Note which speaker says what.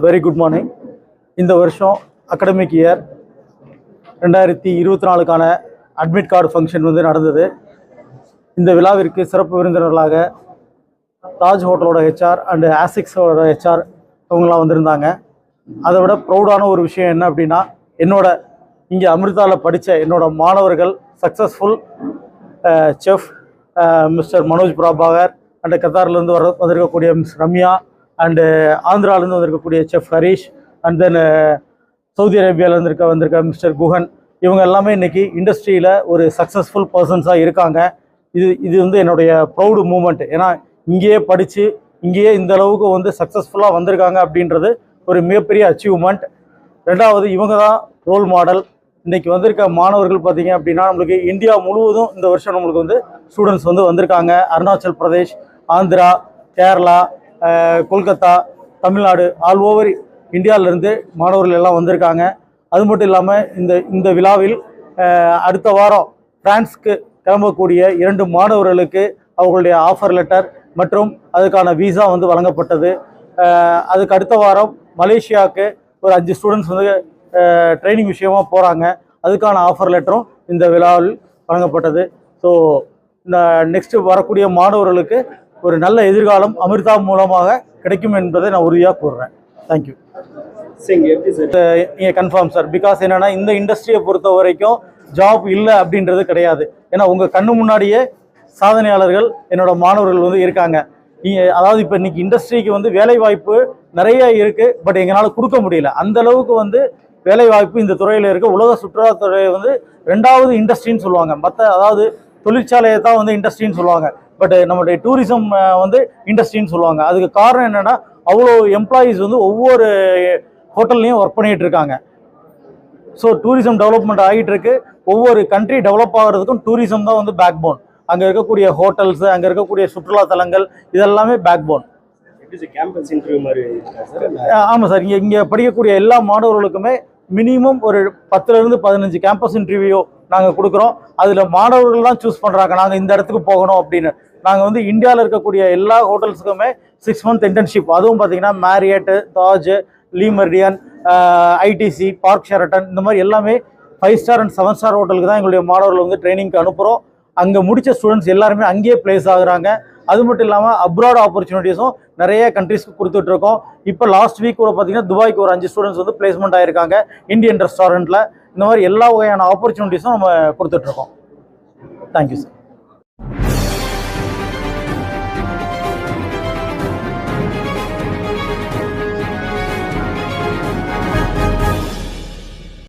Speaker 1: Very good morning. இந்த வருஷம் academic year 2024க்கான அட்மிட் கார்டு ஃபங்க்ஷன் நடந்தது. இந்த விழாவிற்கு சிறப்பு விருந்தினர்களாக தாஜ் ஹோட்டலோட ஹெச்ஆர் அண்டு ஆசிக்ஸோட ஹெச்ஆர் இவங்களாம் வந்திருந்தாங்க. அதை விட ப்ரௌடான ஒரு விஷயம் என்ன அப்படின்னா, இங்கே அமிர்தாவில் படித்த என்னோட மாணவர்கள் successful chef mister Manoj Prabhakar and கத்தார்லேருந்து வந்திருக்கக்கூடிய மிஸ் ரம்யா அண்டு ஆந்திராவிலேருந்து வந்திருக்கக்கூடிய chef Harish and then Saudi அரேபியாவிலேருந்து வந்திருக்க மிஸ்டர் குஹன், இவங்க எல்லாமே இன்றைக்கி இண்டஸ்ட்ரியில் ஒரு சக்ஸஸ்ஃபுல் பர்சன்ஸாக இருக்காங்க. இது என்னுடைய ப்ரௌடு மூமெண்ட். ஏன்னா இங்கேயே படித்து இங்கேயே இந்த அளவுக்கு சக்ஸஸ்ஃபுல்லாக வந்திருக்காங்க அப்படின்றது ஒரு மிகப்பெரிய அச்சீவ்மெண்ட். ரெண்டாவது, இவங்க தான் ரோல் மாடல். இன்றைக்கி வந்திருக்க மாணவர்கள் பார்த்திங்க அப்படின்னா, நம்மளுக்கு இந்தியா முழுவதும் இந்த வருஷம் நம்மளுக்கு ஸ்டூடெண்ட்ஸ் வந்திருக்காங்க. அருணாச்சல் பிரதேஷ், ஆந்திரா, கேரளா, கொல்கத்தா, தமிழ்நாடு, ஆல் ஓவர் இந்தியாவிலேருந்து மாணவர்கள் எல்லாம் வந்திருக்காங்க. அது மட்டும் இல்லாமல் இந்த விழாவில் அடுத்த வாரம் பிரான்ஸ்க்கு கிளம்பக்கூடிய 2 மாணவர்களுக்கு அவர்களுடைய ஆஃபர் லெட்டர் மற்றும் அதுக்கான விசா வழங்கப்பட்டது. அதுக்கு அடுத்த வாரம் மலேசியாவுக்கு ஒரு 5 ஸ்டூடெண்ட்ஸ் ட்ரைனிங் விஷயமாக போகிறாங்க. அதுக்கான ஆஃபர் லெட்டரும் இந்த விழாவில் வழங்கப்பட்டது. ஸோ இந்த நெக்ஸ்ட்டு வரக்கூடிய மாணவர்களுக்கு ஒரு நல்ல எதிர்காலம் அமிர்தா மூலமாக கிடைக்கும் என்பதை நான் உறுதியாக கூறுறேன். தேங்க்யூ. நீங்கள் கன்ஃபார்ம் சார். பிகாஸ் என்னென்னா, இந்த இண்டஸ்ட்ரியை பொறுத்த வரைக்கும் ஜாப் இல்லை அப்படின்றது கிடையாது. ஏன்னா உங்கள் கண்ணு முன்னாடியே சாதனையாளர்கள் என்னோட மாணவர்கள் இருக்காங்க. அதாவது இப்போ இன்றைக்கி இண்டஸ்ட்ரிக்கு வேலைவாய்ப்பு நிறைய இருக்குது, பட் எங்களால் கொடுக்க முடியல. அந்தளவுக்கு வேலைவாய்ப்பு இந்த துறையில் இருக்குது. உலக சுற்றுலாத்துறை 2வது இண்டஸ்ட்ரின்னு சொல்லுவாங்க. அதாவது தொழிற்சாலையை தான் இண்டஸ்ட்ரின்னு சொல்லுவாங்க. பட் நம்மளுடைய டூரிசம் இண்டஸ்ட்ரின்னு சொல்லுவாங்க. அதுக்கு காரணம் என்னென்னா, அவ்வளோ எம்ப்ளாயீஸ் ஒவ்வொரு ஹோட்டல்லையும் ஒர்க் பண்ணிகிட்டு இருக்காங்க. ஸோ டூரிசம் டெவலப்மெண்ட் ஆகிட்டு இருக்கு. ஒவ்வொரு கண்ட்ரி டெவலப் ஆகிறதுக்கும் டூரிசம் தான் பேக் போன். அங்கே இருக்கக்கூடிய ஹோட்டல்ஸு, அங்கே இருக்கக்கூடிய சுற்றுலா தலங்கள், இதெல்லாமே பேக் போன். ஆமாம் சார். இங்கே படிக்கக்கூடிய எல்லா மாணவர்களுக்குமே மினிமம் ஒரு 10லேருந்து 15 கேம்பஸ் இன்டர்வியூ நாங்கள் கொடுக்குறோம். அதில் மாணவர்கள்லாம் சூஸ் பண்ணுறாங்க நாங்கள் இந்த இடத்துக்கு போகணும் அப்படின்னு. நாங்கள் இந்தியாவில் இருக்கக்கூடிய எல்லா ஹோட்டல்ஸுக்குமே 6 மந்த் இன்டர்ன்ஷிப், அதுவும் பார்த்தீங்கன்னா Marriott, Taj, Le Meridien, ITC, park Sheraton, இந்த மாதிரி எல்லாமே 5 ஸ்டார் அண்ட் 7 ஸ்டார் ஹோட்டலுக்கு தான் எங்களுடைய மாணவர்கள் ட்ரைனிங்க்கு அனுப்புகிறோம். அங்கே முடித்த ஸ்டூடெண்ட்ஸ் எல்லாருமே அங்கேயே பிளேஸ் ஆகுறாங்க. அது மட்டும் இல்லாமல் அப்ராட் ஆப்பர்ச்சுனிட்டிஸும் நிறைய கண்ட்ரீஸ்க்கு கொடுத்துட்ருக்கோம். இப்போ லாஸ்ட் வீக் கூட பார்த்தீங்கன்னா துபாய்க்கு ஒரு 5 ஸ்டூடெண்ட்ஸ் பிளேஸ்மெண்ட் ஆகிருக்காங்க இந்தியன் ரெஸ்டாரண்ட்டில். இந்த மாதிரி எல்லா வகையான ஆப்பர்ச்சுனிட்டிஸும் நம்ம கொடுத்துட்ருக்கோம். Thank you sir.